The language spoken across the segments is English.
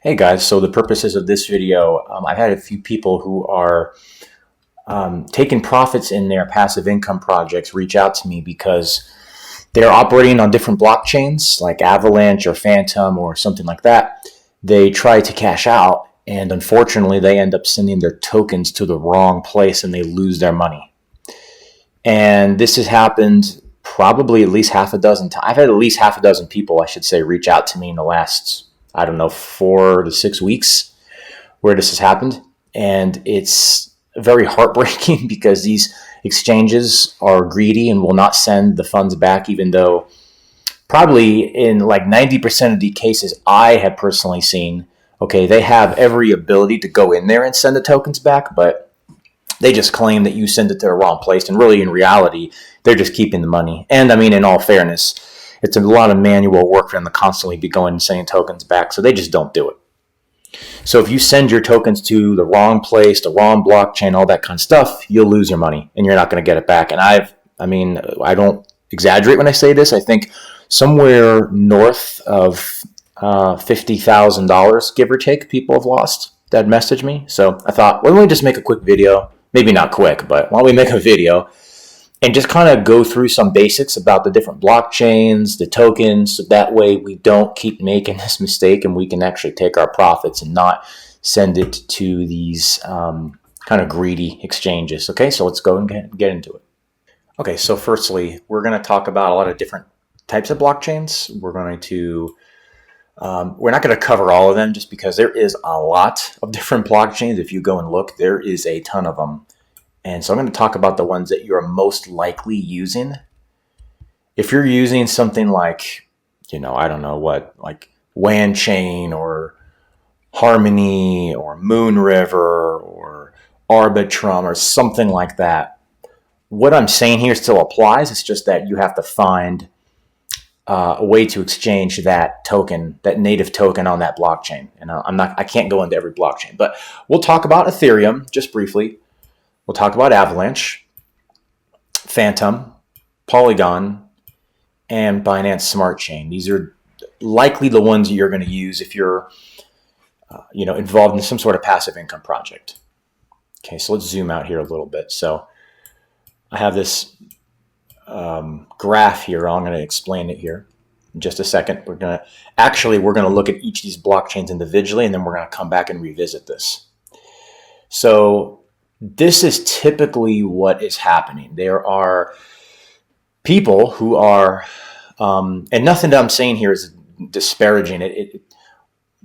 Hey guys, so the purposes of this video, I've had a few people who are taking profits in their passive income projects reach out to me because they're operating on different blockchains like Avalanche or Fantom or something like that. They try to cash out and unfortunately they end up sending their tokens to the wrong place and they lose their money. And this has happened probably at least half a dozen times. I've had at least half a dozen people, I should say, reach out to me in the last, I don't know, 4 to 6 weeks where this has happened. And it's very heartbreaking because these exchanges are greedy and will not send the funds back, even though probably in like 90% of the cases I have personally seen, okay, they have every ability to go in there and send the tokens back, but they just claim that you send it to the wrong place. And really, in reality, they're just keeping the money. And I mean, in all fairness, it's a lot of manual work for them to constantly be going and sending tokens back. So they just don't do it. So if you send your tokens to the wrong place, the wrong blockchain, all that kind of stuff, you'll lose your money and you're not going to get it back. And I don't exaggerate when I say this. I think somewhere north of $50,000, give or take, people have lost that messaged me. So I thought, well, let me just make a quick video. Maybe not quick, but why don't we make a video and just kind of go through some basics about the different blockchains, the tokens, so that way we don't keep making this mistake and we can actually take our profits and not send it to these kind of greedy exchanges. Okay, so let's go and get into it. Okay, so firstly, we're going to talk about a lot of different types of blockchains. We're not going to cover all of them just because there is a lot of different blockchains. If you go and look, there is a ton of them. And so I'm going to talk about the ones that you're most likely using. If you're using something like, I don't know what, like WAN Chain or Harmony or Moon River or Arbitrum or something like that, what I'm saying here still applies. It's just that you have to find a way to exchange that token, that native token on that blockchain. And I can't go into every blockchain, but we'll talk about Ethereum just briefly. We'll talk about Avalanche, Fantom, Polygon, and Binance Smart Chain. These are likely the ones you're going to use if you're, involved in some sort of passive income project. Okay, so let's zoom out here a little bit. So I have this graph here. I'm going to explain it here in just a second. We're going to look at each of these blockchains individually, and then we're going to come back and revisit this. So this is typically what is happening. There are people who are, and nothing that I'm saying here is disparaging.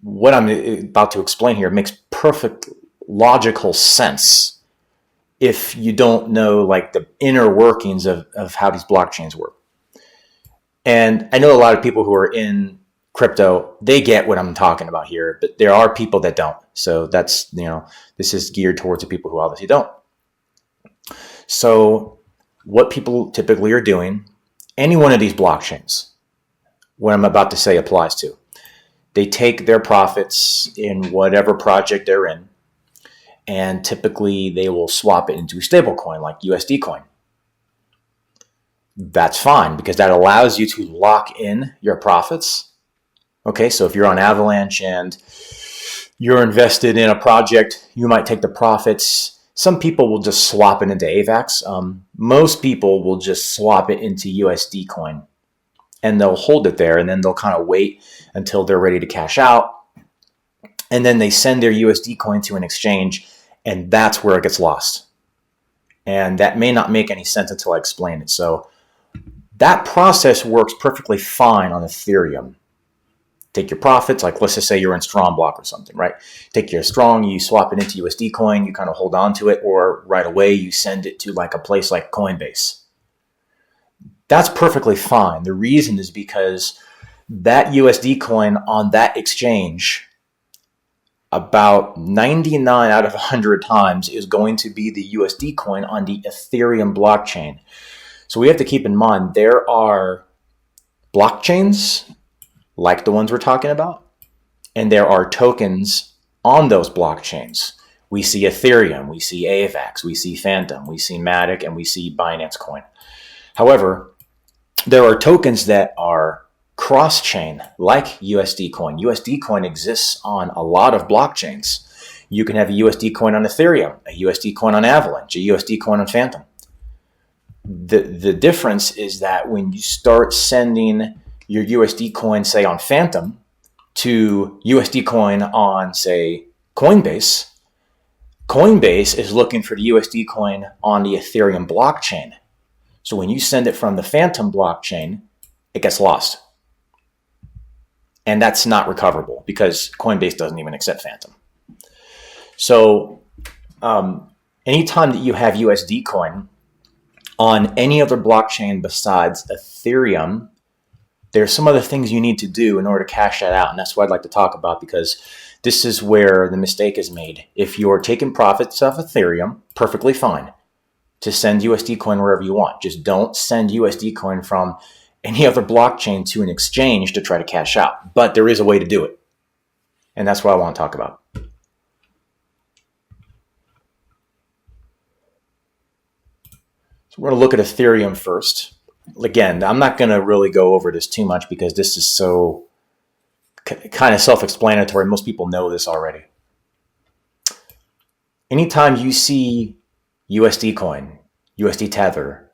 What I'm about to explain here makes perfect logical sense if you don't know like the inner workings of how these blockchains work. And I know a lot of people who are in crypto, they get what I'm talking about here, but there are people that don't. So that's, this is geared towards the people who obviously don't. So what people typically are doing, any one of these blockchains, what I'm about to say applies to, they take their profits in whatever project they're in, and typically they will swap it into a stable coin like USD coin. That's fine because that allows you to lock in your profits. Okay, so if you're on Avalanche and you're invested in a project, you might take the profits. Some people will just swap it into AVAX. Most people will just swap it into USD coin and they'll hold it there and then they'll kind of wait until they're ready to cash out. And then they send their USD coin to an exchange and that's where it gets lost. And that may not make any sense until I explain it. So that process works perfectly fine on Ethereum. Take your profits, like let's just say you're in Strong Block or something, right? Take your Strong, you swap it into USD coin, you kind of hold on to it, or right away you send it to like a place like Coinbase. That's perfectly fine. The reason is because that USD coin on that exchange, about 99 out of 100 times is going to be the USD coin on the Ethereum blockchain. So we have to keep in mind there are blockchains like the ones we're talking about, and there are tokens on those blockchains. We see Ethereum, we see AVAX, we see Fantom, we see Matic, and we see Binance coin. However, there are tokens that are cross-chain like USD coin. USD coin exists on a lot of blockchains. You can have a USD coin on Ethereum, a USD coin on Avalanche, a USD coin on Fantom. The difference is that when you start sending your USD coin, say on Fantom, to USD coin on, say, Coinbase, Coinbase is looking for the USD coin on the Ethereum blockchain. So when you send it from the Fantom blockchain, it gets lost. And that's not recoverable because Coinbase doesn't even accept Fantom. So anytime that you have USD coin on any other blockchain besides Ethereum, there's some other things you need to do in order to cash that out. And that's what I'd like to talk about, because this is where the mistake is made. If you're taking profits off Ethereum, perfectly fine to send USD coin wherever you want. Just don't send USD coin from any other blockchain to an exchange to try to cash out. But there is a way to do it. And that's what I want to talk about. So we're going to look at Ethereum first. Again, I'm not going to really go over this too much because this is so kind of self-explanatory. Most people know this already. Anytime you see USD coin, USD Tether,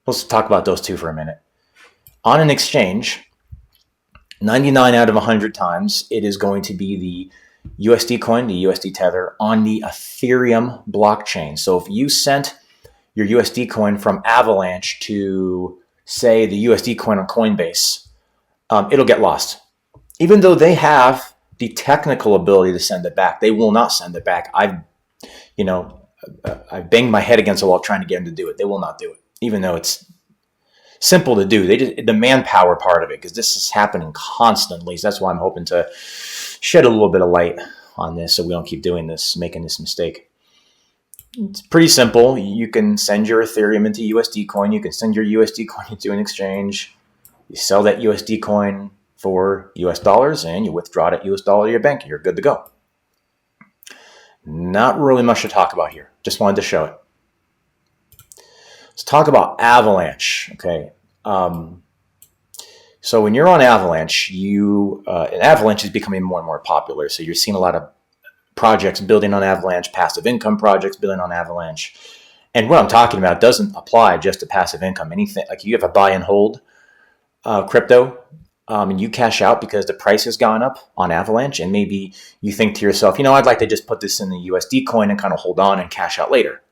let's talk about those two for a minute. On an exchange, 99 out of 100 times, it is going to be the USD coin, the USD Tether, on the Ethereum blockchain. So if you sent your USD coin from Avalanche to, say, the USD coin on Coinbase, it'll get lost. Even though they have the technical ability to send it back, they will not send it back. I've banged my head against the wall trying to get them to do it. They will not do it, even though it's simple to do. The manpower part of it, because this is happening constantly. So that's why I'm hoping to shed a little bit of light on this so we don't keep doing this, making this mistake. It's pretty simple. You can send your Ethereum into USD coin. You can send your USD coin into an exchange. You sell that USD coin for US dollars and you withdraw that US dollar to your bank. You're good to go. Not really much to talk about here. Just wanted to show it. Let's talk about Avalanche. Okay. So when you're on Avalanche, and Avalanche is becoming more and more popular. So you're seeing a lot of projects building on Avalanche, passive income projects building on Avalanche. And what I'm talking about doesn't apply just to passive income. Anything like you have a buy and hold crypto, and you cash out because the price has gone up on Avalanche, and maybe you think to yourself, I'd like to just put this in the USD coin and kind of hold on and cash out later.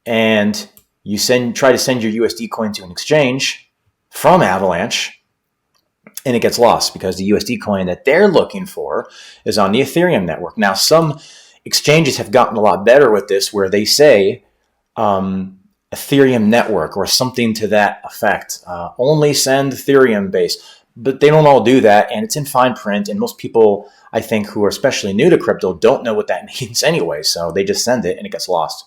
And you try to send your USD coin to an exchange from Avalanche, and it gets lost because the USD coin that they're looking for is on the Ethereum network. Now, some exchanges have gotten a lot better with this, where they say Ethereum network or something to that effect. Only send Ethereum base. But they don't all do that, and it's in fine print. And most people, I think, who are especially new to crypto don't know what that means anyway. So they just send it and it gets lost.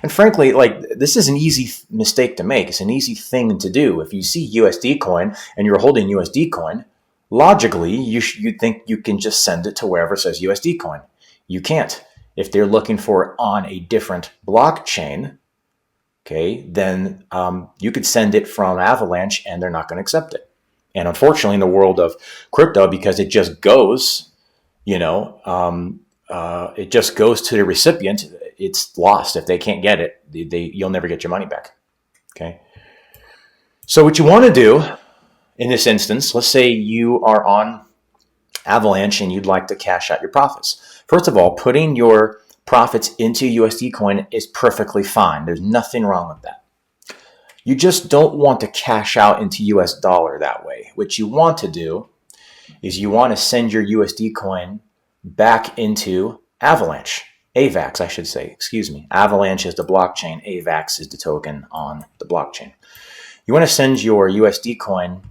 And frankly, this is an easy mistake to make. It's an easy thing to do. If you see USD coin and you're holding USD coin, logically, you think you can just send it to wherever it says USD coin. You can't. If they're looking for it on a different blockchain, okay, then you could send it from Avalanche and they're not going to accept it. And unfortunately, in the world of crypto, because it just goes, it just goes to the recipient, it's lost. If they can't get it, you'll never get your money back. Okay. So what you want to do in this instance, let's say you are on Avalanche and you'd like to cash out your profits. First of all, putting your profits into USD coin is perfectly fine. There's nothing wrong with that. You just don't want to cash out into US dollar that way. What you want to do is you want to send your USD coin back into Avalanche. AVAX, I should say. Excuse me. Avalanche is the blockchain. AVAX is the token on the blockchain. You want to send your USD coin,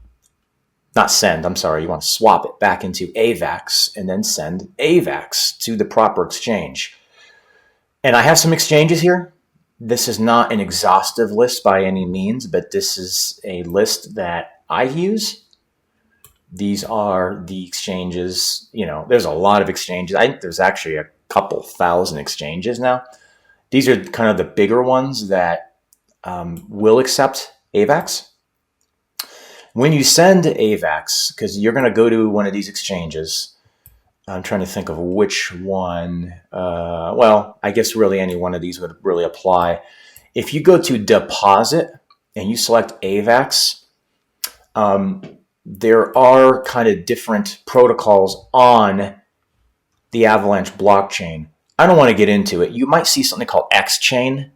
you want to swap it back into AVAX and then send AVAX to the proper exchange. And I have some exchanges here. This is not an exhaustive list by any means, but this is a list that I use. These are the exchanges. There's a lot of exchanges. I think there's actually a couple thousand exchanges now. These are kind of the bigger ones that will accept AVAX. When you send AVAX, because you're going to go to one of these exchanges, I'm trying to think of which one. Well, I guess really any one of these would really apply. If you go to deposit and you select AVAX, there are kind of different protocols on the Avalanche blockchain. I don't want to get into it. You might see something called X-Chain.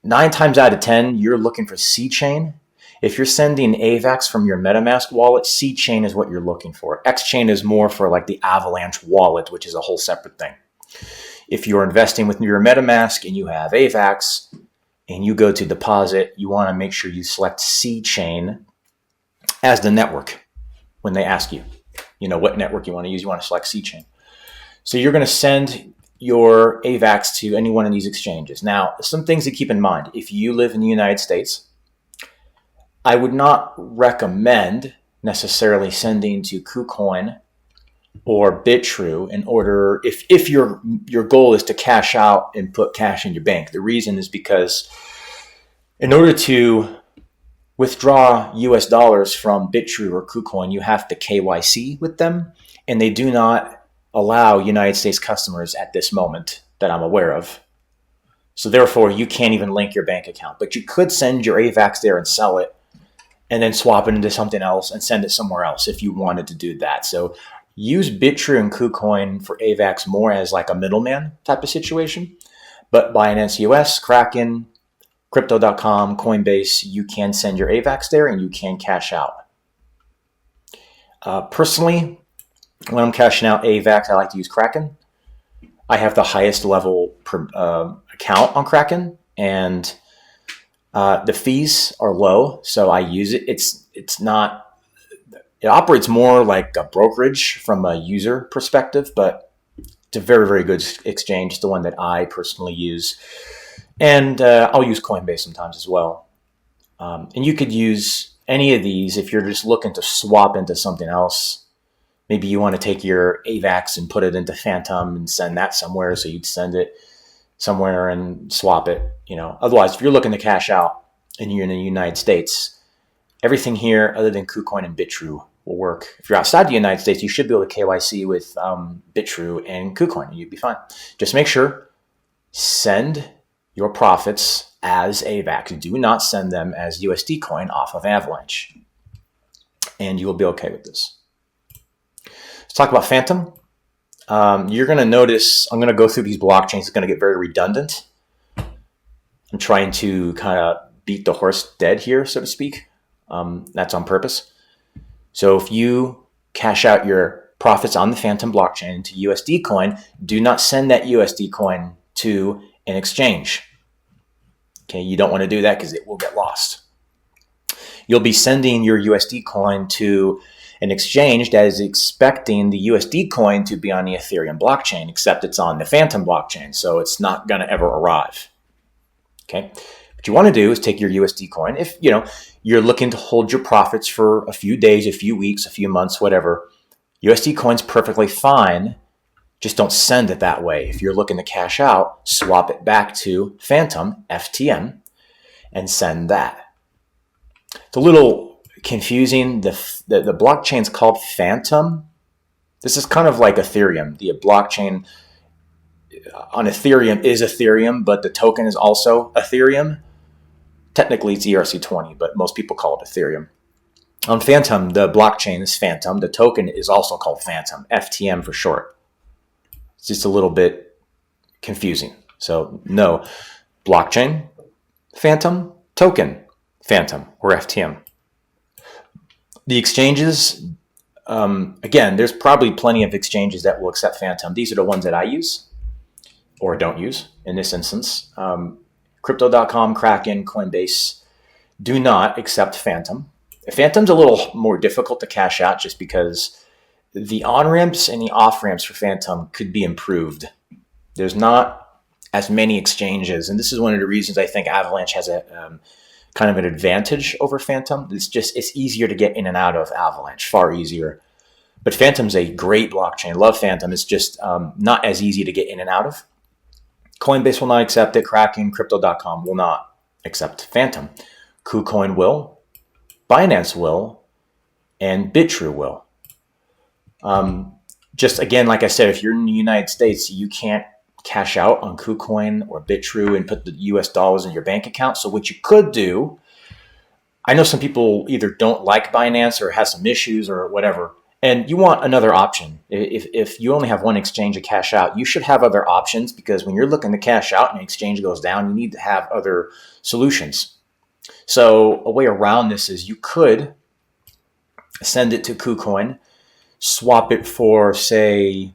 9 times out of 10, you're looking for C-Chain. If you're sending AVAX from your MetaMask wallet, C-Chain is what you're looking for. X-Chain is more for like the Avalanche wallet, which is a whole separate thing. If you're investing with your MetaMask and you have AVAX and you go to deposit, you want to make sure you select C-Chain as the network when they ask you, what network you want to use. You want to select C-Chain. So you're going to send your AVAX to any one of these exchanges. Now, some things to keep in mind. If you live in the United States, I would not recommend necessarily sending to KuCoin or BitTrue in order, if your goal is to cash out and put cash in your bank. The reason is because in order to withdraw US dollars from BitTrue or KuCoin, you have to KYC with them, and they do not allow United States customers at this moment that I'm aware of. So therefore, you can't even link your bank account. But you could send your AVAX there and sell it, and then swap it into something else and send it somewhere else if you wanted to do that. So use BitTrue and KuCoin for AVAX more as like a middleman type of situation. But Binance US, Kraken, Crypto.com, Coinbase, you can send your AVAX there and you can cash out. Personally, when I'm cashing out AVAX, I like to use Kraken. I have the highest level account on Kraken, and the fees are low, so I use it. It operates more like a brokerage from a user perspective, but it's a very, very good exchange. It's the one that I personally use. And I'll use Coinbase sometimes as well. And you could use any of these if you're just looking to swap into something else. Maybe you want to take your AVAX and put it into Fantom and send that somewhere, so you'd send it somewhere and swap it. Otherwise, if you're looking to cash out and you're in the United States, everything here other than KuCoin and BitTrue will work. If you're outside the United States, you should be able to KYC with BitTrue and KuCoin, and you'd be fine. Just make sure, send your profits as AVAX. Do not send them as USD coin off of Avalanche, and you will be okay with this. Let's talk about Fantom. You're going to notice, I'm going to go through these blockchains. It's going to get very redundant. I'm trying to kind of beat the horse dead here, so to speak. That's on purpose. So if you cash out your profits on the Fantom blockchain to USD coin, do not send that USD coin to an exchange. Okay, you don't want to do that because it will get lost. You'll be sending your USD coin to an exchange that is expecting the USD coin to be on the Ethereum blockchain, except it's on the Fantom blockchain, so it's not going to ever arrive. Okay, what you want to do is take your USD coin. If you're looking to hold your profits for a few days, a few weeks, a few months, whatever, USD coin's perfectly fine. Just don't send it that way. If you're looking to cash out, swap it back to Fantom, FTM, and send that. It's a little confusing. The blockchain's called Fantom. This is kind of like Ethereum. The blockchain on Ethereum is Ethereum, but the token is also Ethereum. Technically, it's ERC20, but most people call it Ethereum. On Fantom, the blockchain is Fantom. The token is also called Fantom, FTM for short. It's just a little bit confusing. So no, blockchain, Fantom, token, Fantom, or FTM. The exchanges, again, there's probably plenty of exchanges that will accept Fantom. These are the ones that I use or don't use in this instance. Crypto.com, Kraken, Coinbase do not accept Fantom. Fantom's a little more difficult to cash out just because the on-ramps and the off-ramps for Fantom could be improved. There's not as many exchanges, and this is one of the reasons I think Avalanche has a kind of an advantage over Fantom. It's easier to get in and out of Avalanche, far easier. But Fantom's a great blockchain. Love Fantom. It's just not as easy to get in and out of. Coinbase will not accept it. Kraken, Crypto.com will not accept Fantom. KuCoin will. Binance will, and Bitrue will. Just again, like I said, if you're in the United States, you can't cash out on KuCoin or Bitrue and put the US dollars in your bank account. So what you could do, I know some people either don't like Binance or has some issues or whatever, and you want another option. If you only have one exchange to cash out, you should have other options, because when you're looking to cash out and the exchange goes down, you need to have other solutions. So a way around this is you could send it to KuCoin, swap it for, say,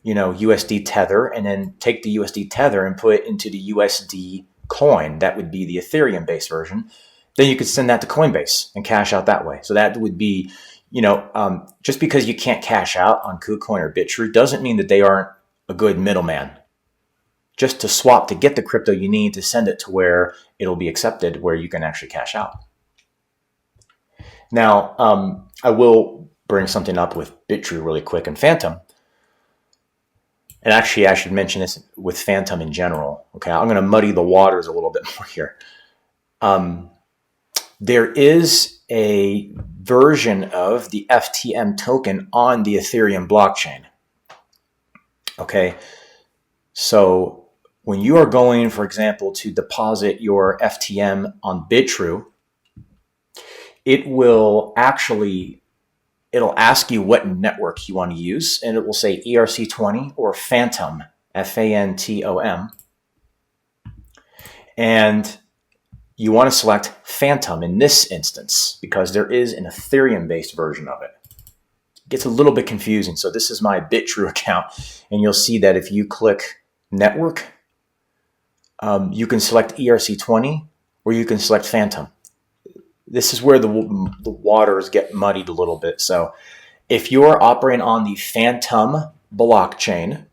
USD Tether, and then take the USD Tether and put it into the USD coin. That would be the Ethereum based version. Then you could send that to Coinbase and cash out that way. So that would be, just because you can't cash out on KuCoin or Bitrue doesn't mean that they aren't a good middleman. Just to swap to get the crypto you need to send it to where it'll be accepted, where you can actually cash out. Now, I will bring something up with Bitrue really quick and Fantom. And actually, I should mention this with Fantom in general. Okay, I'm going to muddy the waters a little bit more here. There is a version of the FTM token on the Ethereum blockchain. Okay, so when you are going, for example, to deposit your FTM on Bitrue, it'll ask you what network you want to use, and it will say ERC20 or Fantom, Fantom. And you want to select Fantom in this instance because there is an Ethereum-based version of it. It gets a little bit confusing. So this is my Bitrue account, and you'll see that if you click Network, you can select ERC20 or you can select Fantom. This is where the waters get muddied a little bit. So if you're operating on the Fantom blockchain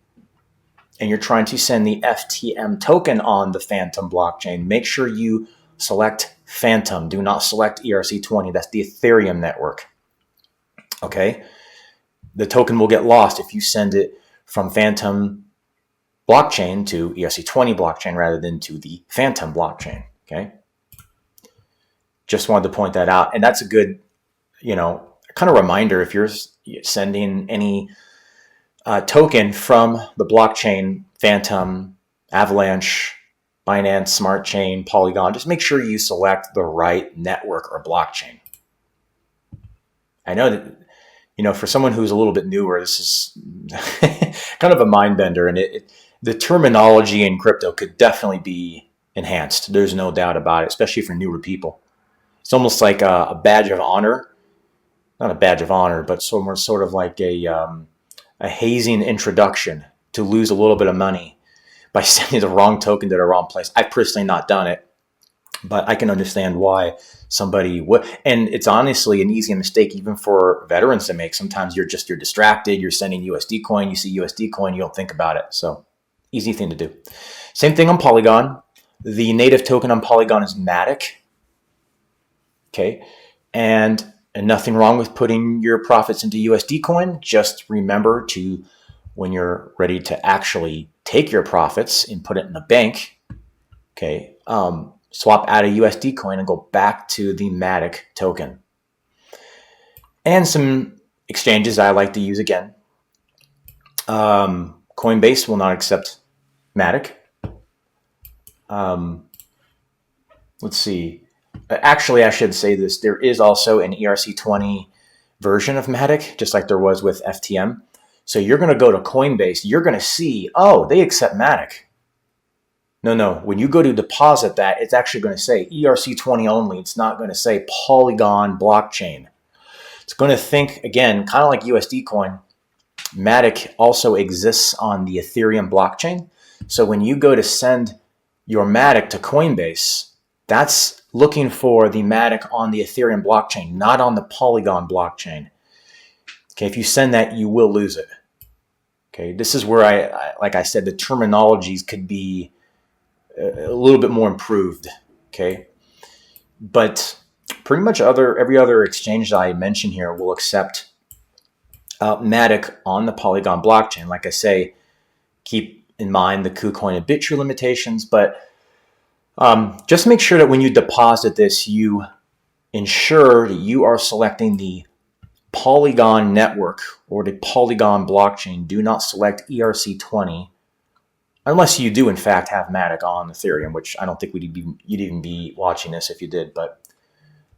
and you're trying to send the FTM token on the Fantom blockchain, make sure you select Fantom. Do not select ERC20. That's the Ethereum network. Okay? The token will get lost if you send it from Fantom blockchain to ERC20 blockchain rather than to the Fantom blockchain. Okay? Just wanted to point that out. And that's a good, kind of reminder if you're sending any token from the blockchain, Fantom, Avalanche, Binance, Smart Chain, Polygon, just make sure you select the right network or blockchain. I know that, for someone who's a little bit newer, this is kind of a mind bender, and the terminology in crypto could definitely be enhanced. There's no doubt about it, especially for newer people. It's almost like a badge of honor, not a badge of honor, but sort of like a hazing introduction to lose a little bit of money by sending the wrong token to the wrong place. I've personally not done it, but I can understand why somebody would. And it's honestly an easy mistake even for veterans to make. Sometimes you're distracted. You're sending USD coin. You see USD coin. You don't think about it. So easy thing to do. Same thing on Polygon. The native token on Polygon is Matic. Okay. And nothing wrong with putting your profits into USD coin. Just remember to, when you're ready to actually take your profits and put it in the bank, okay, swap out of USD coin and go back to the Matic token. And some exchanges I like to use again. Coinbase will not accept Matic. Let's see. Actually, I should say this. There is also an ERC20 version of Matic, just like there was with FTM. So you're going to go to Coinbase. You're going to see, oh, they accept Matic. No. When you go to deposit that, it's actually going to say ERC20 only. It's not going to say Polygon blockchain. It's going to think, again, kind of like USD coin. Matic also exists on the Ethereum blockchain. So when you go to send your Matic to Coinbase, that's looking for the Matic on the Ethereum blockchain, not on the Polygon blockchain. Okay, if you send that, you will lose it. Okay, this is where I like I said, the terminologies could be a little bit more improved. Okay, but pretty much every other exchange that I mentioned here will accept Matic on the Polygon blockchain. Like I say, keep in mind the KuCoin and Bitrue limitations, but just make sure that when you deposit this, you ensure that you are selecting the Polygon network or the Polygon blockchain. Do not select ERC20 unless you do in fact have Matic on Ethereum, which I don't think you'd even be watching this if you did. But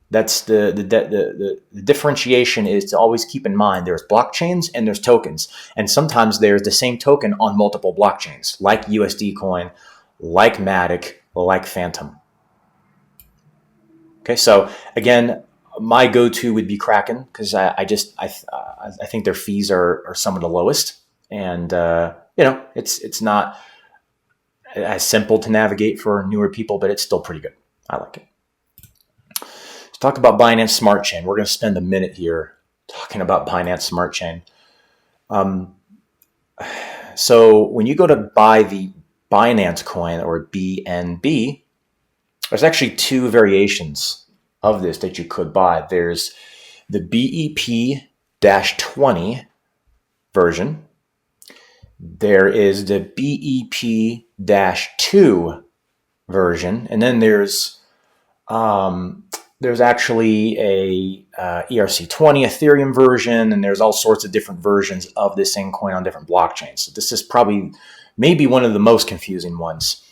that's the differentiation is to always keep in mind there's blockchains and there's tokens, and sometimes there's the same token on multiple blockchains, like USD Coin, like Matic, like Fantom. Okay, so again, my go-to would be Kraken because I think their fees are some of the lowest, and it's not as simple to navigate for newer people, but it's still pretty good. I like it. Let's talk about Binance Smart Chain. We're going to spend a minute here talking about Binance Smart Chain. So when you go to buy the Binance coin or BNB, there's actually two variations of this that you could buy. There's the BEP-20 version. There is the BEP-2 version, and then there's actually a ERC20 Ethereum version, and there's all sorts of different versions of this same coin on different blockchains. So this is maybe one of the most confusing ones.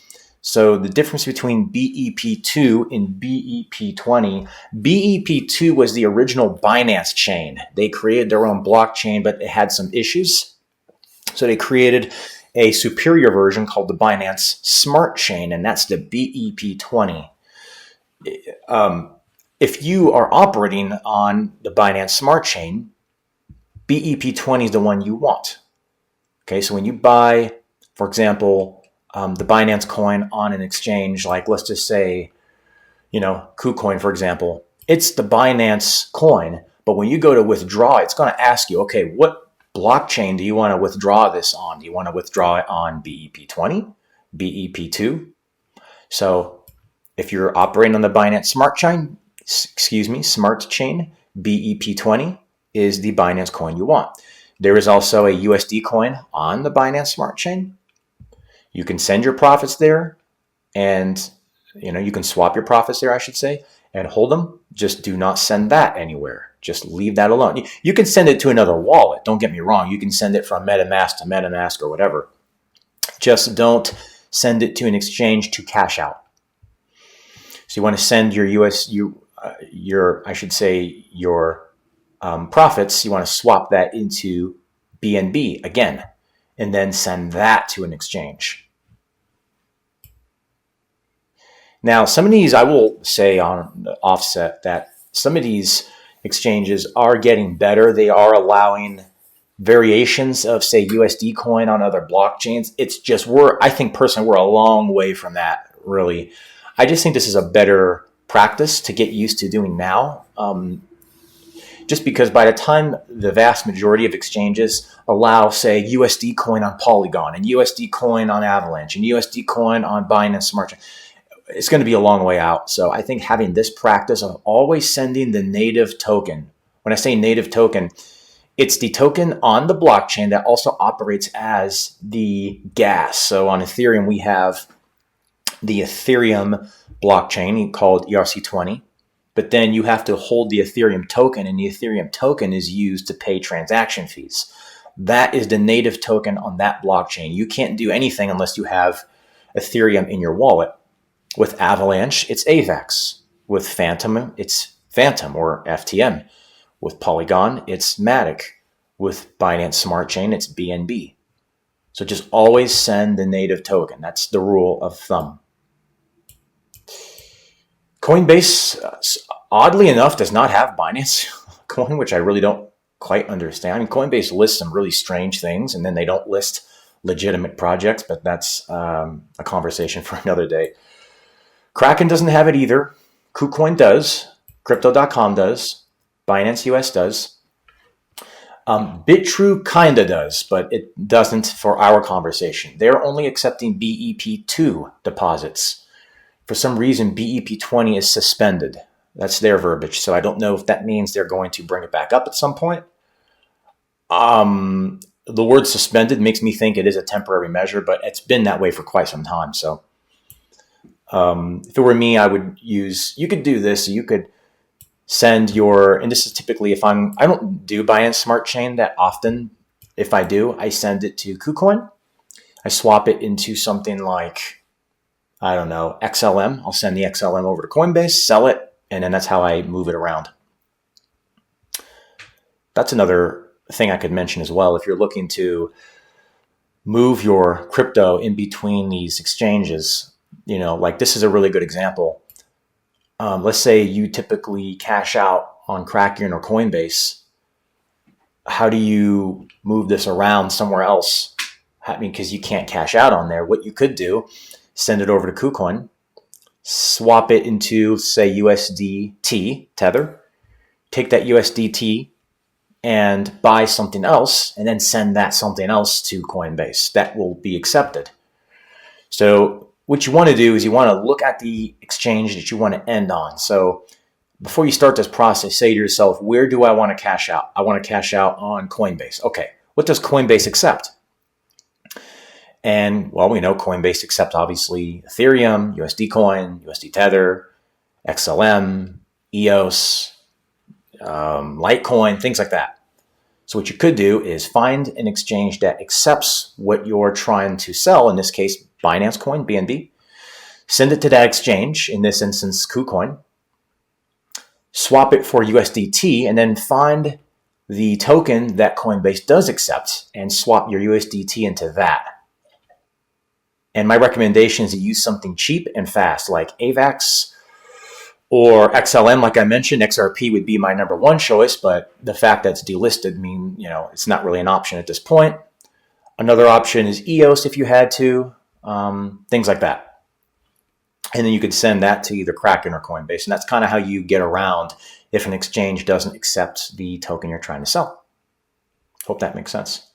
So the difference between BEP-2 and BEP-20, BEP-2 was the original Binance chain. They created their own blockchain, but it had some issues. So they created a superior version called the Binance Smart Chain, and that's the BEP-20. If you are operating on the Binance Smart Chain, BEP-20 is the one you want. Okay, so when you buy, for example, the Binance coin on an exchange, like let's just say, KuCoin, for example, it's the Binance coin, but when you go to withdraw, it's going to ask you, okay, what blockchain do you want to withdraw this on? Do you want to withdraw it on BEP-20, BEP-2? So if you're operating on the Binance Smart Chain, BEP-20 is the Binance coin you want. There is also a USD coin on the Binance Smart Chain. You can send your profits there, and you can swap your profits there, I should say, and hold them. Just do not send that anywhere. Just leave that alone. You can send it to another wallet. Don't get me wrong. You can send it from MetaMask to MetaMask or whatever. Just don't send it to an exchange to cash out. So you want to send your profits. You want to swap that into BNB again, and then send that to an exchange. Now, some of these, I will say on the offset that some of these exchanges are getting better. They are allowing variations of, say, USD coin on other blockchains. It's just, I think personally, we're a long way from that, really. I just think this is a better practice to get used to doing now. Just because by the time the vast majority of exchanges allow, say, USD coin on Polygon and USD coin on Avalanche and USD coin on Binance Smart Chain, it's going to be a long way out. So I think having this practice of always sending the native token, when I say native token, it's the token on the blockchain that also operates as the gas. So on Ethereum, we have the Ethereum blockchain called ERC20, but then you have to hold the Ethereum token, and the Ethereum token is used to pay transaction fees. That is the native token on that blockchain. You can't do anything unless you have Ethereum in your wallet. With Avalanche, it's AVAX. With Fantom, it's Fantom or FTM. With Polygon, it's Matic. With Binance Smart Chain, it's BNB. So just always send the native token. That's the rule of thumb. Coinbase, oddly enough, does not have Binance coin, which I really don't quite understand. I mean, Coinbase lists some really strange things, and then they don't list legitimate projects, but that's a conversation for another day. Kraken doesn't have it either. KuCoin does. Crypto.com does. Binance US does. BitTrue kinda does, but it doesn't for our conversation. They're only accepting BEP-2 deposits. For some reason, BEP-20 is suspended. That's their verbiage. So I don't know if that means they're going to bring it back up at some point. The word suspended makes me think it is a temporary measure, but it's been that way for quite some time. So if it were me, I would you could do this. You could send your, and this is typically if I don't do Binance Smart Chain that often. If I do, I send it to KuCoin. I swap it into something like, I don't know, XLM. I'll send the XLM over to Coinbase, sell it, and then that's how I move it around. That's another thing I could mention as well. If you're looking to move your crypto in between these exchanges, like this is a really good example. Let's say you typically cash out on Kraken or Coinbase. How do you move this around somewhere else? I mean, because you can't cash out on there. What you could do, send it over to KuCoin, swap it into, say, USDT Tether, take that USDT and buy something else, and then send that something else to Coinbase. That will be accepted. So what you want to do is you want to look at the exchange that you want to end on. So before you start this process, say to yourself, where do I want to cash out? I want to cash out on Coinbase. Okay, what does Coinbase accept? And, well, we know Coinbase accepts, obviously, Ethereum, USD Coin, USD Tether, XLM, EOS, Litecoin, things like that. So what you could do is find an exchange that accepts what you're trying to sell, in this case, Binance Coin, BNB. Send it to that exchange, in this instance, KuCoin. Swap it for USDT, and then find the token that Coinbase does accept and swap your USDT into that. And my recommendation is to use something cheap and fast, like AVAX or XLM. Like I mentioned, XRP would be my number one choice, but the fact that it's delisted means, it's not really an option at this point. Another option is EOS if you had to, things like that. And then you could send that to either Kraken or Coinbase. And that's kind of how you get around if an exchange doesn't accept the token you're trying to sell. Hope that makes sense.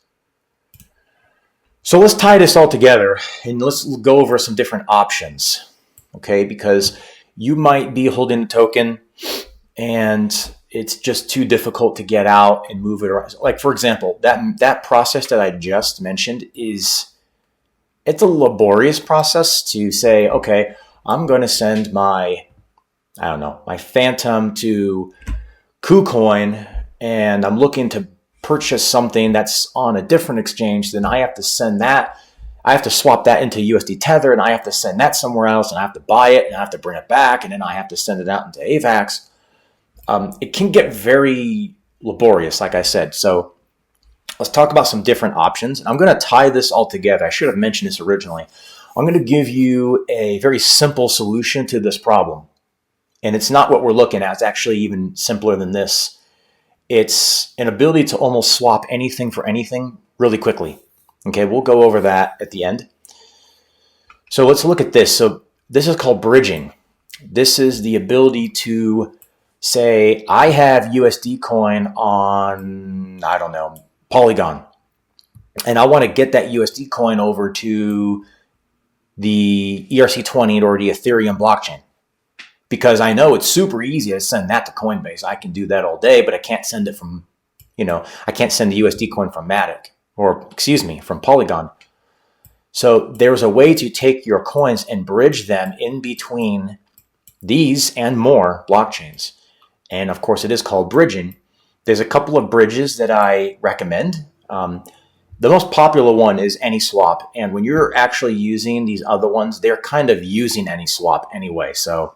So let's tie this all together and let's go over some different options, okay? Because you might be holding the token and it's just too difficult to get out and move it around. Like, for example, that process that I just mentioned it's a laborious process to say, okay, I'm going to send my Fantom to KuCoin and I'm looking to purchase something that's on a different exchange. Then I have to send that. I have to swap that into USD Tether and I have to send that somewhere else and I have to buy it and I have to bring it back and then I have to send it out into AVAX. It can get very laborious, like I said. So let's talk about some different options. I'm going to tie this all together. I should have mentioned this originally. I'm going to give you a very simple solution to this problem. And it's not what we're looking at. It's actually even simpler than this. It's an ability to almost swap anything for anything really quickly. Okay, we'll go over that at the end. So let's look at this. So this is called bridging. This is the ability to say, I have USD coin on, Polygon. And I want to get that USD coin over to the ERC20 or the Ethereum blockchain. Because I know it's super easy to send that to Coinbase. I can do that all day, but I can't send it from, I can't send the USD coin from from Polygon. So there's a way to take your coins and bridge them in between these and more blockchains. And of course, it is called bridging. There's a couple of bridges that I recommend. The most popular one is AnySwap. And when you're actually using these other ones, they're kind of using AnySwap anyway. So,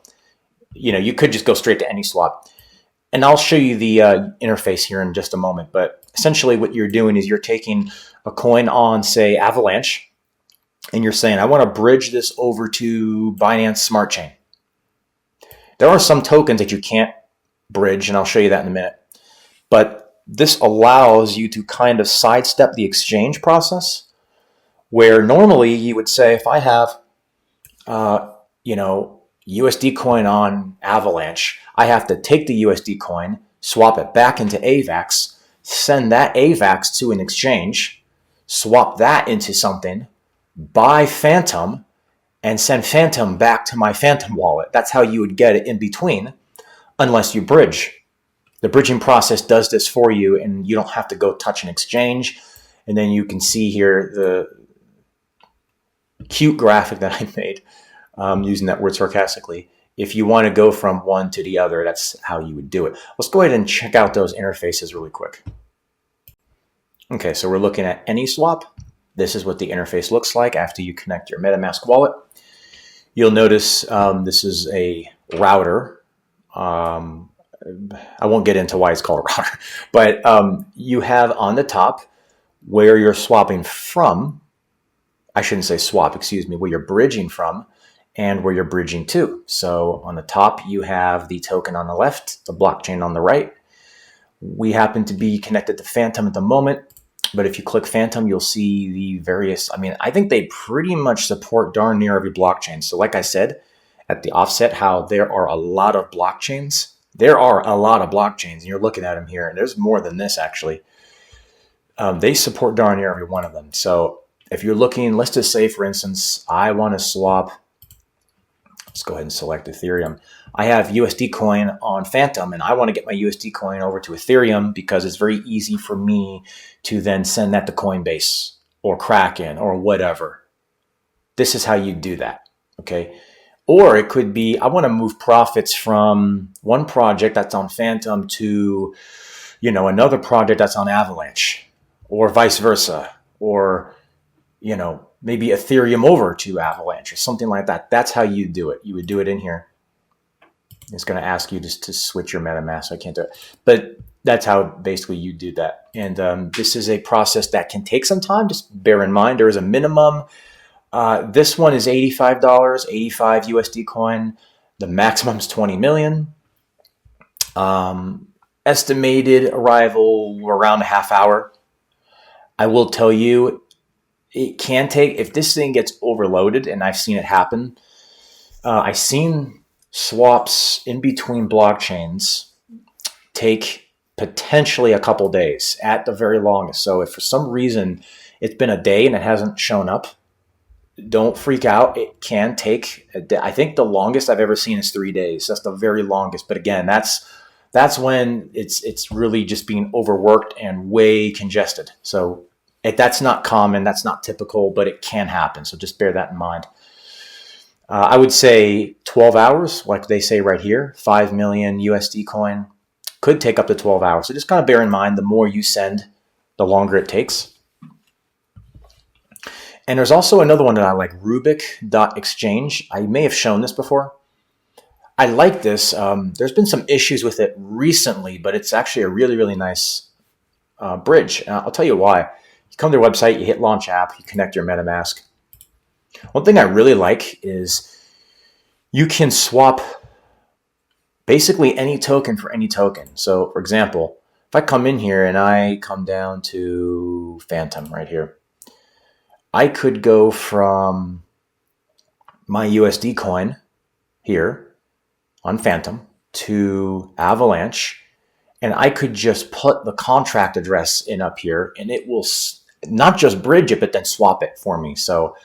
you could just go straight to AnySwap. And I'll show you the interface here in just a moment. But essentially what you're doing is you're taking a coin on, say, Avalanche, and you're saying, I want to bridge this over to Binance Smart Chain. There are some tokens that you can't bridge, and I'll show you that in a minute. But this allows you to kind of sidestep the exchange process, where normally you would say, if I have, USD coin on Avalanche, I have to take the USD coin, swap it back into AVAX, send that AVAX to an exchange, swap that into something, buy Fantom, and send Fantom back to my Fantom wallet. That's how you would get it in between, unless you bridge. The bridging process does this for you, and you don't have to go touch an exchange. And then you can see here the cute graphic that I made, using that word sarcastically, if you want to go from one to the other, that's how you would do it. Let's go ahead and check out those interfaces really quick. Okay, so we're looking at AnySwap. This is what the interface looks like after you connect your MetaMask wallet. You'll notice this is a router. I won't get into why it's called a router, but you have on the top where you're swapping from. I shouldn't say swap, excuse me, where you're bridging from and where you're bridging to. So on the top, you have the token on the left, the blockchain on the right. We happen to be connected to Fantom at the moment, but if you click Fantom, you'll see the various, I think they pretty much support darn near every blockchain. So like I said, at the offset, how there are a lot of blockchains. There are a lot of blockchains, and you're looking at them here, and there's more than this actually. They support darn near every one of them. So if you're looking, let's just say, for instance, I want to swap. Let's go ahead and select Ethereum. I have USD coin on Fantom, and I want to get my USD coin over to Ethereum because it's very easy for me to then send that to Coinbase or Kraken or whatever. This is how you do that, okay? Or it could be, I want to move profits from one project that's on Fantom to, another project that's on Avalanche, or vice versa, or, maybe Ethereum over to Avalanche or something like that. That's how you do it. You would do it in here. It's going to ask you just to switch your MetaMask. I can't do it. But that's how basically you do that. And this is a process that can take some time. Just bear in mind, there is a minimum. This one is $85, 85 USD coin. The maximum is 20 million. Estimated arrival around a half hour. I will tell you, it can take, if this thing gets overloaded, and I've seen it happen, I've seen swaps in between blockchains take potentially a couple days at the very longest. So if for some reason it's been a day and it hasn't shown up, don't freak out. It can take a day. I think the longest I've ever seen is 3 days. That's the very longest. But again, that's when it's really just being overworked and way congested. So that's not common, that's not typical, but it can happen. So just bear that in mind. I would say 12 hours, like they say right here, 5 million USD coin could take up to 12 hours. So just kind of bear in mind, the more you send, the longer it takes. And there's also another one that I like, rubic.exchange. I may have shown this before. I like this. There's been some issues with it recently, but it's actually a really, really nice bridge. And I'll tell you why. You come to their website, you hit launch app, you connect your MetaMask. One thing I really like is you can swap basically any token for any token. So for example, if I come in here and I come down to Fantom right here, I could go from my USD coin here on Fantom to Avalanche, and I could just put the contract address in up here, and it will not just bridge it, but then swap it for me. So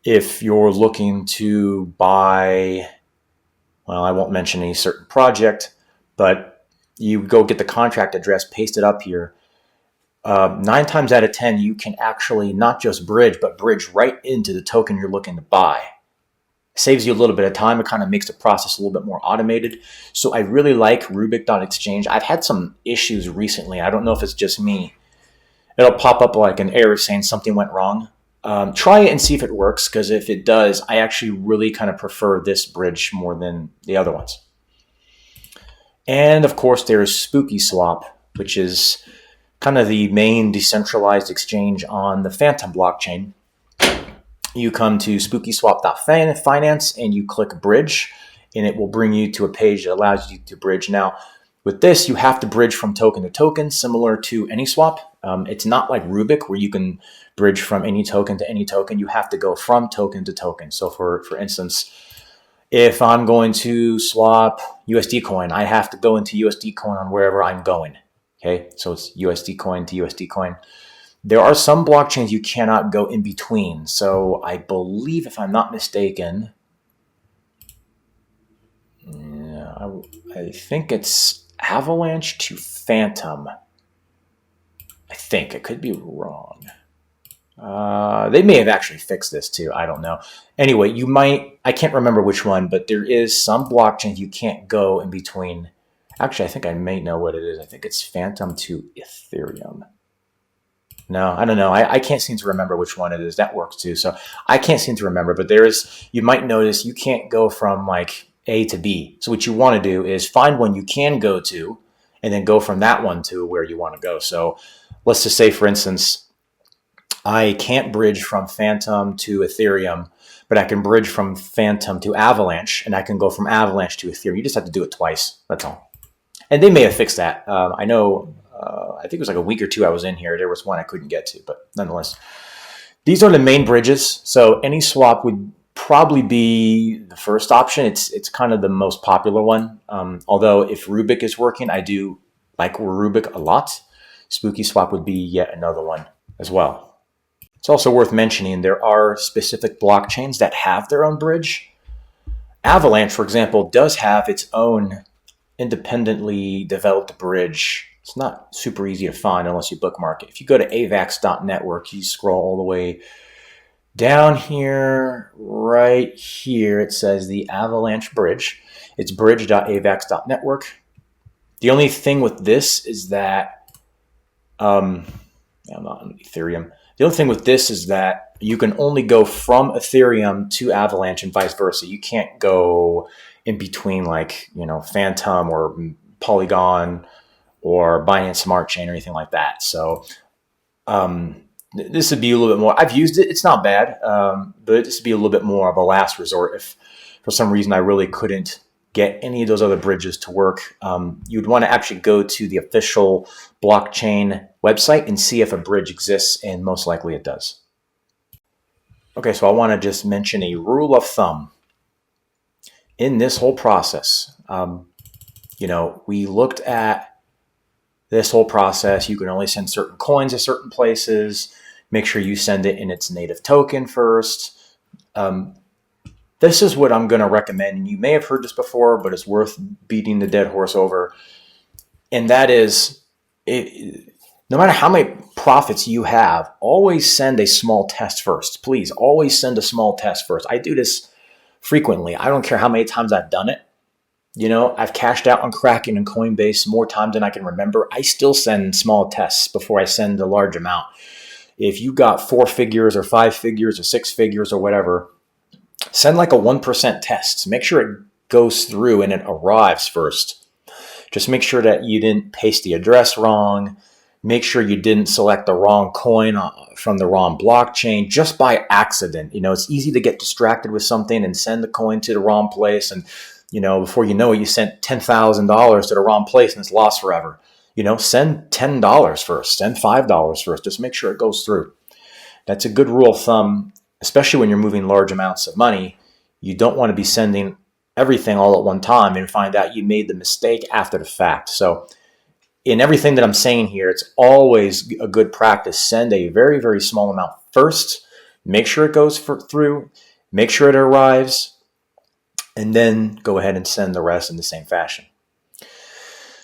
if you're looking to buy, well, I won't mention any certain project, but you go get the contract address, paste it up here. 9 times out of 10, you can actually not just bridge, but bridge right into the token you're looking to buy. Saves you a little bit of time. It kind of makes the process a little bit more automated. So I really like rubic.exchange. I've had some issues recently. I don't know if it's just me. It'll pop up like an error saying something went wrong. Try it and see if it works, because if it does, I actually really kind of prefer this bridge more than the other ones. And of course, there's SpookySwap, which is kind of the main decentralized exchange on the Fantom blockchain. You come to SpookySwap.finance and you click bridge, and it will bring you to a page that allows you to bridge. Now, with this, you have to bridge from token to token, similar to AnySwap. It's not like Rubic, where you can bridge from any token to any token. You have to go from token to token. So for instance, if I'm going to swap USD coin, I have to go into USD coin on wherever I'm going. Okay, so it's USD coin to USD coin. There are some blockchains you cannot go in between. So I believe, if I'm not mistaken, I think it's Avalanche to Fantom. I think. I could be wrong. They may have actually fixed this too. I don't know. Anyway, I can't remember which one, but there is some blockchains you can't go in between. Actually, I think I may know what it is. I think it's Fantom to Ethereum. No, I don't know. I can't seem to remember which one it is. That works too. So I can't seem to remember, but you might notice you can't go from like A to B. So what you want to do is find one you can go to and then go from that one to where you want to go. So let's just say, for instance, I can't bridge from Fantom to Ethereum, but I can bridge from Fantom to Avalanche, and I can go from Avalanche to Ethereum. You just have to do it twice. That's all. And they may have fixed that. I know, I think it was like a week or two I was in here. There was one I couldn't get to, but nonetheless. These are the main bridges. So AnySwap would probably be the first option. It's kind of the most popular one. Although if Rubic is working, I do like Rubic a lot. SpookySwap would be yet another one as well. It's also worth mentioning there are specific blockchains that have their own bridge. Avalanche, for example, does have its own independently developed bridge. It's not super easy to find unless you bookmark it. If you go to AVAX.network, you scroll all the way down here, right here, it says the Avalanche Bridge. It's bridge.avax.network. The only thing with this is that, I'm not on Ethereum. The only thing with this is that you can only go from Ethereum to Avalanche and vice versa. You can't go in between like, Fantom or Polygon or Binance Smart Chain or anything like that. So this would be a little bit more. I've used it. It's not bad, but this would be a little bit more of a last resort if for some reason I really couldn't get any of those other bridges to work. You'd want to actually go to the official blockchain website and see if a bridge exists, and most likely it does. Okay, so I want to just mention a rule of thumb in this whole process. We looked at this whole process. You can only send certain coins to certain places. Make sure you send it in its native token first. This is what I'm going to recommend. You may have heard this before, but it's worth beating the dead horse over. And that is, no matter how many profits you have, always send a small test first. Please, always send a small test first. I do this frequently. I don't care how many times I've done it. I've cashed out on Kraken and Coinbase more times than I can remember. I still send small tests before I send a large amount. If you got 4 figures or 5 figures or 6 figures or whatever, send like a 1% test. Make sure it goes through and it arrives first. Just make sure that you didn't paste the address wrong. Make sure you didn't select the wrong coin from the wrong blockchain just by accident. It's easy to get distracted with something and send the coin to the wrong place. And, before you know it, you sent $10,000 to the wrong place and it's lost forever. Send $10 first, send $5 first. Just make sure it goes through. That's a good rule of thumb, especially when you're moving large amounts of money. You don't want to be sending everything all at one time and find out you made the mistake after the fact. So in everything that I'm saying here, it's always a good practice. Send a very, very small amount first. Make sure it goes through. Make sure it arrives. And then go ahead and send the rest in the same fashion.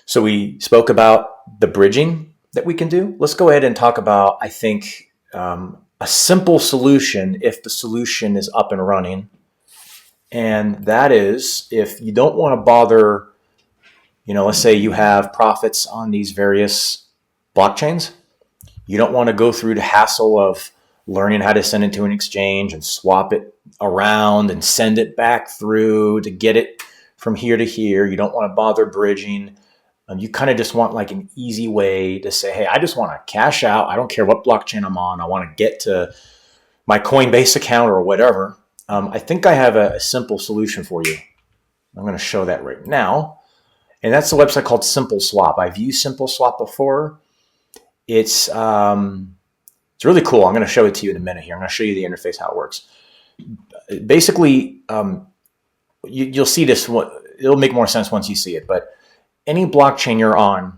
So we spoke about the bridging that we can do. Let's go ahead and talk about, I think, a simple solution if the solution is up and running. And that is, if you don't want to bother, let's say you have profits on these various blockchains. You don't want to go through the hassle of learning how to send it to an exchange and swap it around and send it back through to get it from here to here. You don't want to bother bridging. You kind of just want like an easy way to say, hey, I just want to cash out. I don't care what blockchain I'm on. I want to get to my Coinbase account or whatever. I think I have a simple solution for you. I'm going to show that right now. And that's a website called SimpleSwap. I've used SimpleSwap before. It's really cool. I'm going to show it to you in a minute here. I'm going to show you the interface, how it works. Basically, you'll see this. It'll make more sense once you see it. But any blockchain you're on,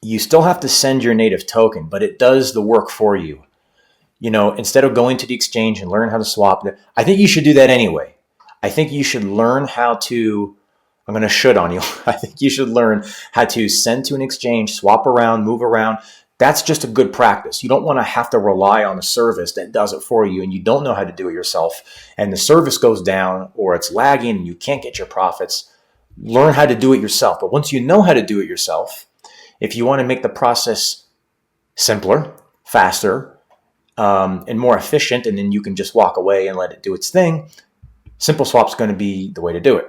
you still have to send your native token, but it does the work for you. Instead of going to the exchange and learn how to swap, I think you should do that anyway. I think you should learn how to, I'm going to should on you. I think you should learn how to send to an exchange, swap around, move around. That's just a good practice. You don't want to have to rely on a service that does it for you and you don't know how to do it yourself, and the service goes down or it's lagging and you can't get your profits. Learn how to do it yourself. But once you know how to do it yourself, if you want to make the process simpler, faster, and more efficient, and then you can just walk away and let it do its thing, SimpleSwap is going to be the way to do it.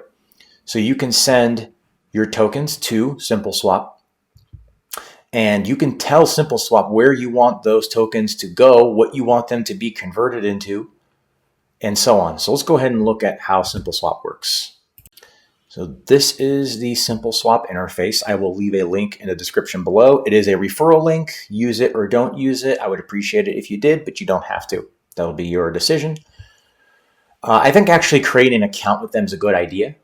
So you can send your tokens to SimpleSwap, and you can tell SimpleSwap where you want those tokens to go, what you want them to be converted into, and so on. So let's go ahead and look at how SimpleSwap works. So this is the SimpleSwap interface. I will leave a link in the description below. It is a referral link. Use it or don't use it. I would appreciate it if you did, but you don't have to. That'll be your decision. I think actually creating an account with them is a good idea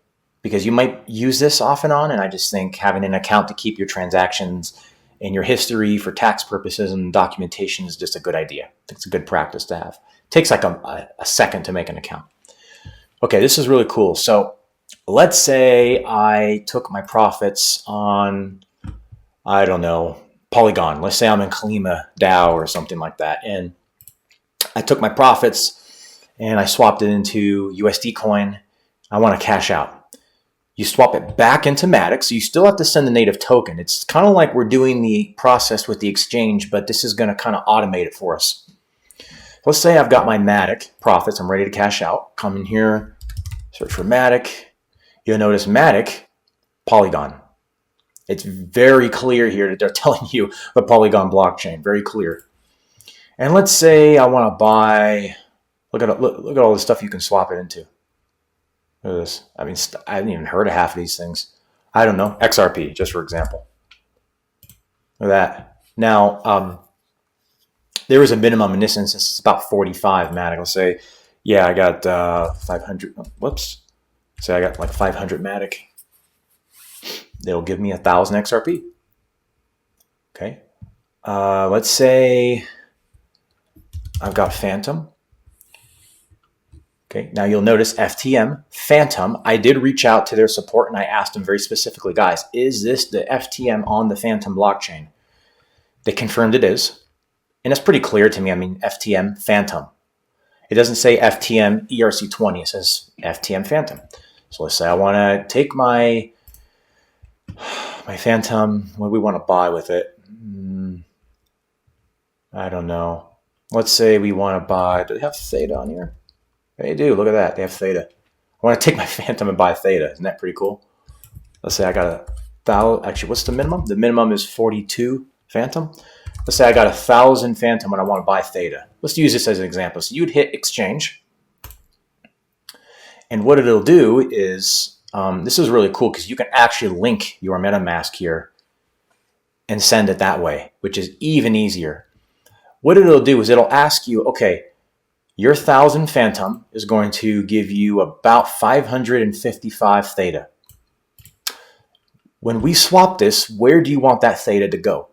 because you might use this off and on, and I just think having an account to keep your transactions and your history for tax purposes and documentation is just a good idea. I think it's a good practice to have. It takes like a second to make an account. Okay, this is really cool. So let's say I took my profits on, I don't know, Polygon. Let's say I'm in Kalima DAO or something like that. And I took my profits and I swapped it into USD coin. I want to cash out. You swap it back into Matic, so you still have to send the native token. It's kind of like we're doing the process with the exchange, but this is going to kind of automate it for us. Let's say I've got my Matic profits. I'm ready to cash out. Come in here, search for Matic. You'll notice Matic, Polygon. It's very clear here that they're telling you the Polygon blockchain. Very clear. And let's say I want to buy, look at all the stuff you can swap it into. Look at this. I mean, I haven't even heard of half of these things. I don't know. XRP, just for example. Look at that. Now, there is a minimum in this instance. It's about 45 Matic. Let's say, yeah, I got 500. Whoops. Say I got like 500 Matic. They'll give me 1,000 XRP. Okay. Let's say I've got Fantom. Okay, now you'll notice FTM, Fantom. I did reach out to their support and I asked them very specifically, guys, is this the FTM on the Fantom blockchain? They confirmed it is. And it's pretty clear to me. I mean, FTM, Fantom. It doesn't say FTM ERC20. It says FTM Fantom. So let's say I want to take my Fantom. What do we want to buy with it? I don't know. Let's say we want to buy, do they have Theta on here? They do. Look at that. They have Theta. I want to take my Fantom and buy Theta. Isn't that pretty cool? Let's say I got 1,000. Actually, what's the minimum? The minimum is 42 Fantom. Let's say I got 1,000 Fantom and I want to buy Theta. Let's use this as an example. So you'd hit exchange. And what it'll do is, this is really cool because you can actually link your MetaMask here and send it that way, which is even easier. What it'll do is it'll ask you, okay, your 1,000 Fantom is going to give you about 555 Theta. When we swap this, where do you want that Theta to go?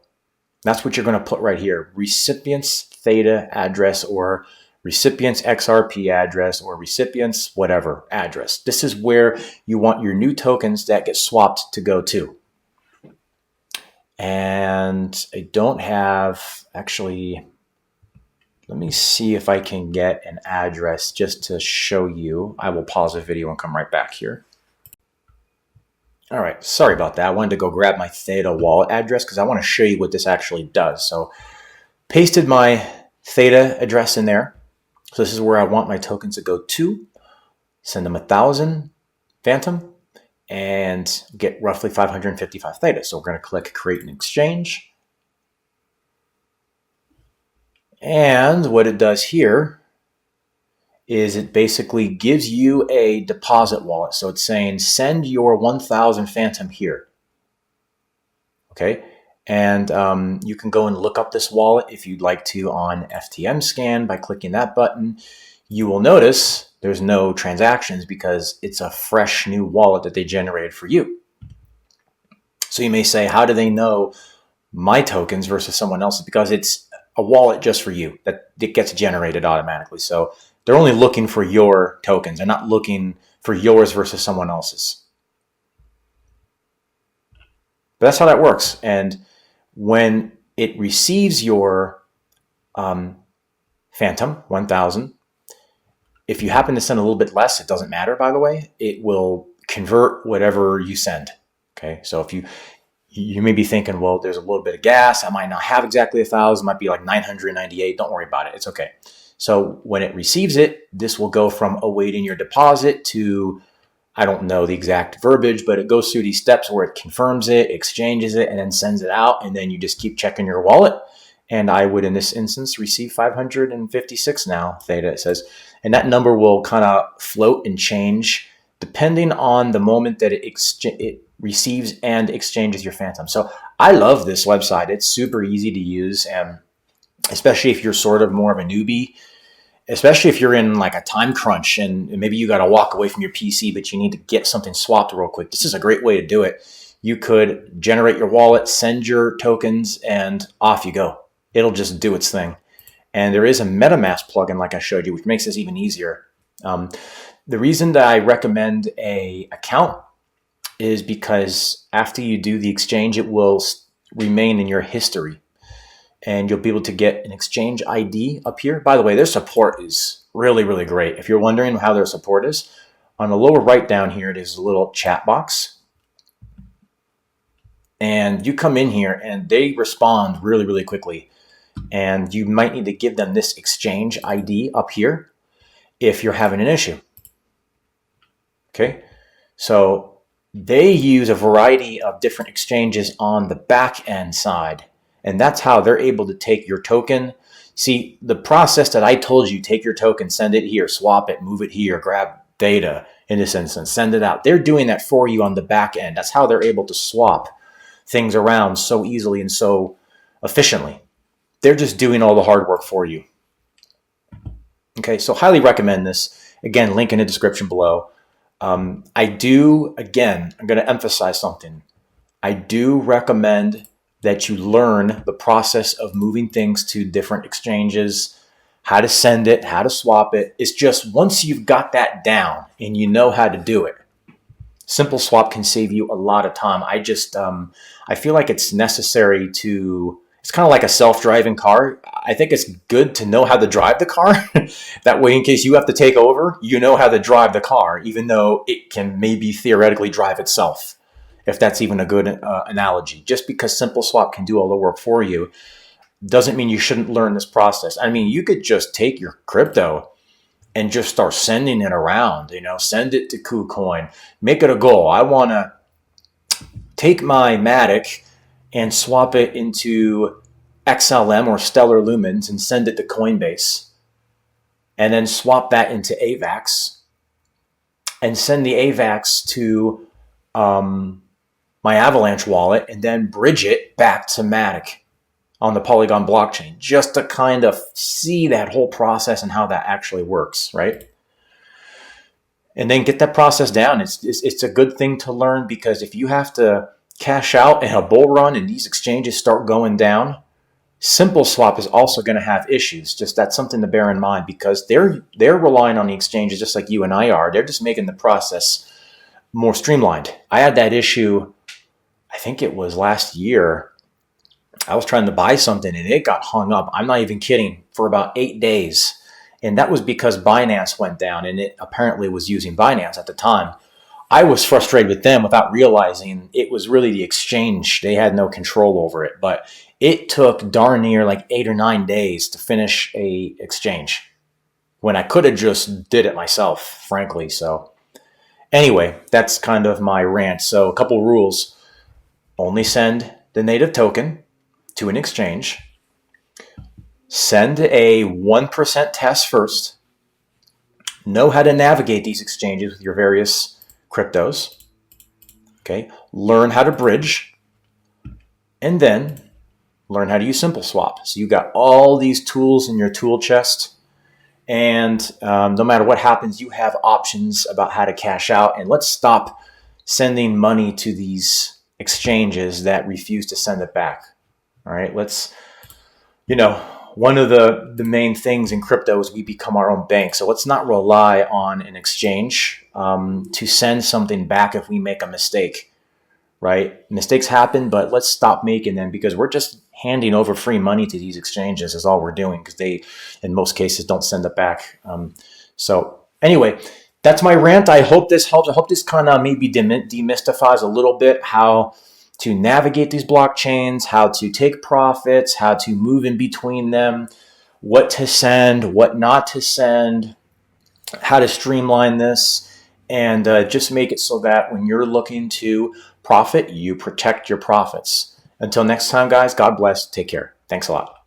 That's what you're going to put right here. Recipient's Theta address or recipient's XRP address or recipient's whatever address. This is where you want your new tokens that get swapped to go to. And I don't have, actually, let me see if I can get an address just to show you. I will pause the video and come right back here. All right, sorry about that. I wanted to go grab my Theta wallet address because I want to show you what this actually does. So pasted my Theta address in there. So this is where I want my tokens to go to. Send them 1,000 Fantom and get roughly 555 Theta. So we're going to click create an exchange. And what it does here is it basically gives you a deposit wallet. So it's saying send your 1,000 Fantom here. Okay. And you can go and look up this wallet if you'd like to on FTM scan by clicking that button. You will notice there's no transactions because it's a fresh new wallet that they generated for you. So you may say, how do they know my tokens versus someone else's? Because it's a wallet just for you that it gets generated automatically. So they're only looking for your tokens. They're not looking for yours versus someone else's. But that's how that works. And when it receives your Fantom 1000. If you happen to send a little bit less, it doesn't matter, by the way. It will convert whatever you send. Okay, so if you may be thinking, well, there's a little bit of gas. I might not have exactly 1,000. It might be like 998. Don't worry about it. It's okay. So when it receives it, this will go from awaiting your deposit to, I don't know the exact verbiage, but it goes through these steps where it confirms it, exchanges it, and then sends it out. And then you just keep checking your wallet. And I would, in this instance, receive 556 now, theta, it says. And that number will kind of float and change depending on the moment that it receives and exchanges your Fantom. So I love this website. It's super easy to use, and especially if you're sort of more of a newbie, especially if you're in like a time crunch and maybe you got to walk away from your PC, but you need to get something swapped real quick. This is a great way to do it. You could generate your wallet, send your tokens, and off you go. It'll just do its thing. And there is a MetaMask plugin, like I showed you, which makes this even easier. The reason that I recommend an account is because after you do the exchange, it will remain in your history. And you'll be able to get an exchange ID up here. By the way, their support is really, really great. If you're wondering how their support is, on the lower right down here, there's a little chat box. And you come in here and they respond really, really quickly. And you might need to give them this exchange ID up here if you're having an issue. Okay, so they use a variety of different exchanges on the back end side. And that's how they're able to take your token. See, the process that I told you, take your token, send it here, swap it, move it here, grab data in this instance, send it out. They're doing that for you on the back end. That's how they're able to swap things around so easily and so efficiently. They're just doing all the hard work for you. Okay, so highly recommend this. Again, link in the description below. I'm going to emphasize something. I do recommend that you learn the process of moving things to different exchanges, how to send it, how to swap it. It's just once you've got that down and you know how to do it, SimpleSwap can save you a lot of time. I feel like it's necessary to, it's kind of like a self-driving car. I think it's good to know how to drive the car. That way, in case you have to take over, you know how to drive the car, even though it can maybe theoretically drive itself, if that's even a good analogy. Just because SimpleSwap can do all the work for you doesn't mean you shouldn't learn this process. I mean, you could just take your crypto and just start sending it around, send it to KuCoin, make it a goal. I want to take my Matic and swap it into XLM or Stellar Lumens and send it to Coinbase, and then swap that into AVAX and send the AVAX to my Avalanche wallet and then bridge it back to Matic on the Polygon blockchain, just to kind of see that whole process and how that actually works, right? And then get that process down. It's a good thing to learn, because if you have to cash out in a bull run and these exchanges start going down, SimpleSwap is also going to have issues. Just that's something to bear in mind, because they're relying on the exchanges just like you and I are. They're just making the process more streamlined. I had that issue, I think it was last year. I was trying to buy something and it got hung up. I'm not even kidding, for about 8 days. And that was because Binance went down, and it apparently was using Binance at the time. I was frustrated with them without realizing it was really the exchange. They had no control over it. But it took darn near like 8 or 9 days to finish a exchange, when I could have just did it myself, frankly. So anyway, that's kind of my rant. So a couple rules. Only send the native token to an exchange. Send a 1% test first. Know how to navigate these exchanges with your various cryptos. Okay. Learn how to bridge. And then learn how to use SimpleSwap. So you got all these tools in your tool chest. And no matter what happens, you have options about how to cash out. And let's stop sending money to these exchanges that refuse to send it back. All right. Let's, one of the main things in crypto is we become our own bank. So let's not rely on an exchange to send something back if we make a mistake. right? Mistakes happen, but let's stop making them, because we're just handing over free money to these exchanges is all we're doing, because they, in most cases, don't send it back. So anyway, that's my rant. I hope this helps. I hope this kind of maybe demystifies a little bit how to navigate these blockchains, how to take profits, how to move in between them, what to send, what not to send, how to streamline this, and just make it so that when you're looking to profit, you protect your profits. Until next time, guys, God bless. Take care. Thanks a lot.